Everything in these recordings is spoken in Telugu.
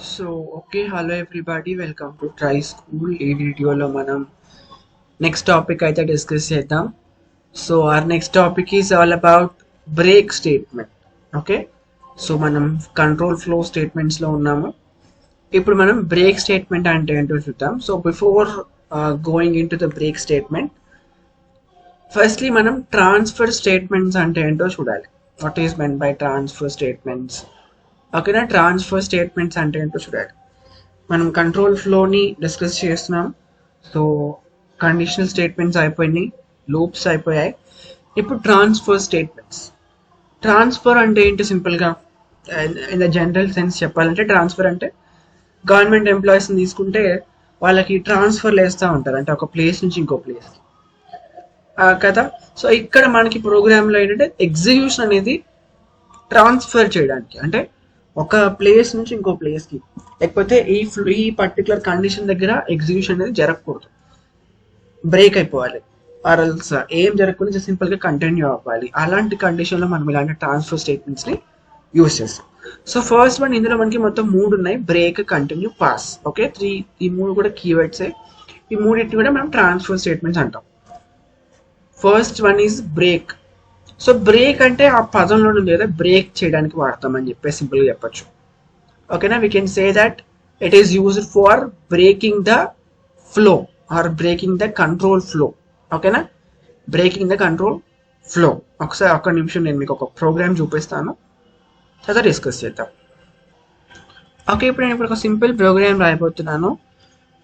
Hello everybody, welcome to Try School. ఈ వీడియోలో మనం నెక్స్ట్ టాపిక్ అయితే డిస్కస్ చేద్దాం. So our next topic is all about break statement. Okay, so మనం కంట్రోల్ ఫ్లో స్టేట్మెంట్స్లో ఉన్నాము. ఇప్పుడు మనం బ్రేక్ స్టేట్మెంట్ అంటే ఏంటో చూద్దాం. So before going in to the break statement, firstly మనం ట్రాన్స్ఫర్ స్టేట్మెంట్స్ అంటే ఏంటో చూడాలి. What is men by transfer statements? ఓకేనా, ట్రాన్స్ఫర్ స్టేట్మెంట్స్ అంటే ఏంటో చూడాలి. మనం కంట్రోల్ ఫ్లోని డిస్కస్ చేస్తున్నాం. సో కండిషనల్ స్టేట్మెంట్స్ అయిపోయినాయి, లూప్స్ అయిపోయాయి. ఇప్పుడు ట్రాన్స్ఫర్ స్టేట్మెంట్స్. ట్రాన్స్ఫర్ అంటే ఏంటి? సింపుల్గా ఇన్ ద జనరల్ సెన్స్ చెప్పాలంటే, ట్రాన్స్ఫర్ అంటే గవర్నమెంట్ ఎంప్లాయీస్ని తీసుకుంటే వాళ్ళకి ట్రాన్స్ఫర్లు వేస్తూ ఉంటారు, అంటే ఒక ప్లేస్ నుంచి ఇంకో ప్లేస్కి కదా. సో ఇక్కడ మనకి ప్రోగ్రాంలో ఏంటంటే ఎగ్జిక్యూషన్ అనేది ట్రాన్స్ఫర్ చేయడానికి, అంటే ఒక ప్లేస్ నుంచి ఇంకో ప్లేస్కి, లేకపోతే ఈ పర్టికులర్ కండిషన్ దగ్గర ఎగ్జిక్యూషన్ అనేది జరగకూడదు, బ్రేక్ అయిపోవాలి, ఆర్ఎల్స్ ఏం జరగకుండా సింపుల్గా కంటిన్యూ అవ్వాలి. అలాంటి కండిషన్లో మనం ఇలాంటి ట్రాన్స్ఫర్ స్టేట్మెంట్స్ని యూజ్ చేస్తాం. సో ఫస్ట్ వన్, ఇందులో మనకి మొత్తం 3 ఉన్నాయి: బ్రేక్, కంటిన్యూ, పాస్. ఓకే, ఈ 3 కూడా కీవర్డ్సే. ఈ మూడింటిని కూడా మనం ట్రాన్స్ఫర్ స్టేట్మెంట్స్ అంటాం. First one is break. So break అంటే ఆ పదంలో ఉంది కదా, బ్రేక్ చేయడానికి వాడతామని చెప్పేసి సింపుల్గా చెప్పచ్చు. ఓకేనా, we can say that it is used for breaking the flow are breaking the control flow. ఓకేనా, బ్రేకింగ్ ద కంట్రోల్ ఫ్లో. ఒకసారి ఒక్క నిమిషం నేను మీకు ఒక ప్రోగ్రామ్ చూపిస్తాను, తర్వాత డిస్కస్ చేద్దాం. ఓకే, ఇప్పుడు నేను ఒక సింపుల్ ప్రోగ్రామ్ రాయబోతున్నాను.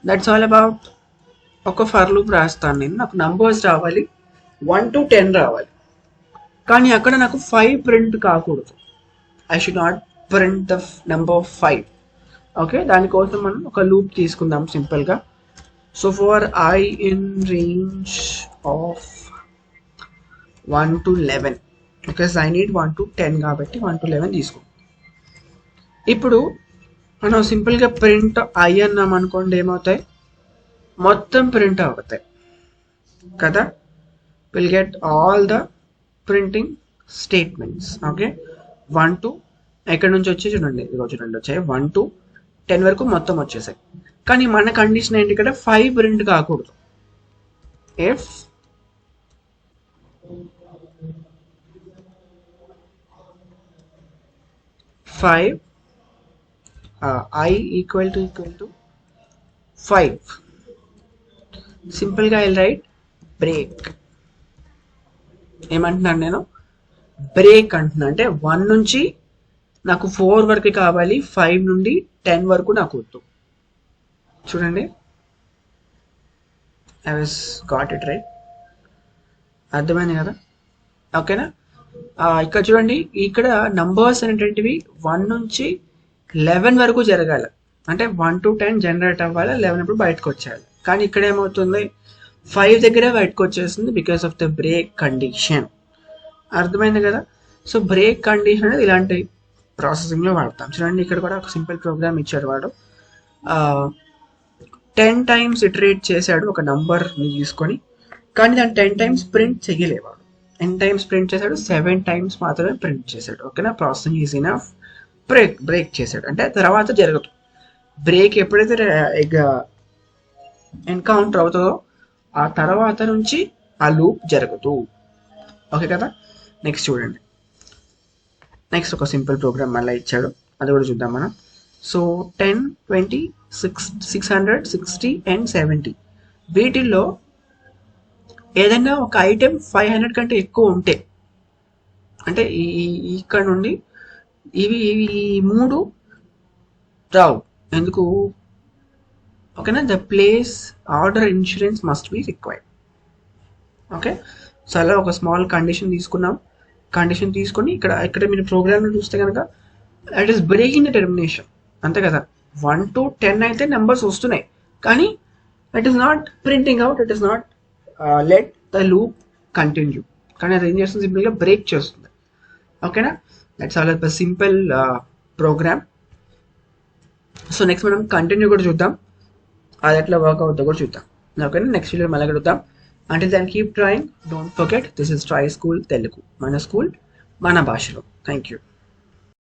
దట్స్ ఆల్ అబౌట్ ఒక ఫర్ లూప్ రాస్తాను నేను. నాకు నంబర్స్ రావాలి, 1 to 10 రావాలి, కానీ అక్కడ నాకు 5 ప్రింట్ కాకూడదు. I should not print the number 5. Okay, దానికోసం మనం ఒక లూప్ తీసుకుందాం సింపుల్గా. So for I in range of 1 to 11, because I need 1 to 10 కాబట్టి 1 to 11 తీసుకుంటాం. ఇప్పుడు మనం సింపుల్గా ప్రింట్ ఐ అన్నాం అనుకోండి, ఏమవుతాయి? మొత్తం ప్రింట్ అవుతాయి కదా. Will get all the printing statements. Okay, 1 to ఎక్కడి నుంచి వచ్చి చూడండి, చూడండి వచ్చాయి 1 to 10 వరకు మొత్తం వచ్చేసాయి. కానీ మన కండిషన్ ఏంటి? ఇక్కడ 5 ప్రింట్ కాకూడదు. ఇఫ్ I equal to 5, సింపుల్గా ఐ రైట్ బ్రేక్. ఏమంటున్నాను నేను? బ్రేక్ అంటున్నా, అంటే 1 నుంచి నాకు 4 వరకు కావాలి, 5 నుండి 10 వరకు నాకు వద్దు. చూడండి, I was got it right. అర్థమైంది కదా? ఓకేనా, ఇక్కడ చూడండి, ఇక్కడ నంబర్స్ అనేటువంటివి 1 నుంచి 11 వరకు జరగాలి, అంటే 1 to 10 జనరేట్ అవ్వాలి, 11 అప్పుడు బయటకు వచ్చేయాలి. కానీ ఇక్కడ ఏమవుతుంది? 5 దగ్గరే బయటకు వచ్చేస్తుంది, because of the break condition. అర్థమైంది కదా? సో బ్రేక్ కండిషన్ అనేది ఇలాంటి ప్రాసెసింగ్లో వాడతాం. చూడండి, ఇక్కడ కూడా ఒక సింపుల్ ప్రోగ్రామ్ ఇచ్చాడు వాడు. 10 times ఇటరేట్ చేశాడు ఒక నంబర్ని తీసుకొని, కానీ దాన్ని 10 times ప్రింట్ చేయలేవాడు. 10 times ప్రింట్ చేశాడు, 7 times మాత్రమే ప్రింట్ చేశాడు. ఓకేనా, ప్రాసెసింగ్ ఈజ్ ఇనఫ్. బ్రేక్ చేశాడు అంటే తర్వాత జరగదు. బ్రేక్ ఎప్పుడైతే ఎన్కౌంటర్ అవుతుందో ఆ తర్వాత నుంచి ఆ లూప్ జరగదు. ఓకే కదా. నెక్స్ట్ చూడండి, నెక్స్ట్ ఒక సింపుల్ ప్రోగ్రామ్ మళ్ళీ ఇచ్చాడు, అది కూడా చూద్దాం మనం. సో 10, 20, 600, 60 and 70 వీటిల్లో ఏదైనా ఒక ఐటెం 500 కంటే ఎక్కువ ఉంటే, అంటే ఇక్కడ నుండి ఇవి 3 రావు. ఎందుకు? ఓకేనా, the place order insurance must be required. Okay, so అలా ఒక స్మాల్ కండిషన్ తీసుకున్నాం. కండిషన్ తీసుకొని ఇక్కడ మీరు ప్రోగ్రామ్లో చూస్తే కనుక it is breaking the termination, అంతే కదా. 1 to 10 అయితే నెంబర్స్ వస్తున్నాయి, కానీ it is not printing out, it is not let the loop continue. కానీ అది ఏం చేస్తుంది? సింపుల్గా బ్రేక్ చేస్తుంది. ఓకేనా, that's all a simple program. So next మనం కంటిన్యూ కూడా చూద్దాం, అది ఎట్లా వర్క్ అవుతుందో కూడా చూద్దాం. ఓకేనా, నెక్స్ట్ వీడియో మళ్ళీ కలుద్దాం. Until then, keep trying. Don't forget, this is Try School Telugu. Mana school, mana bhashalo. Thank you.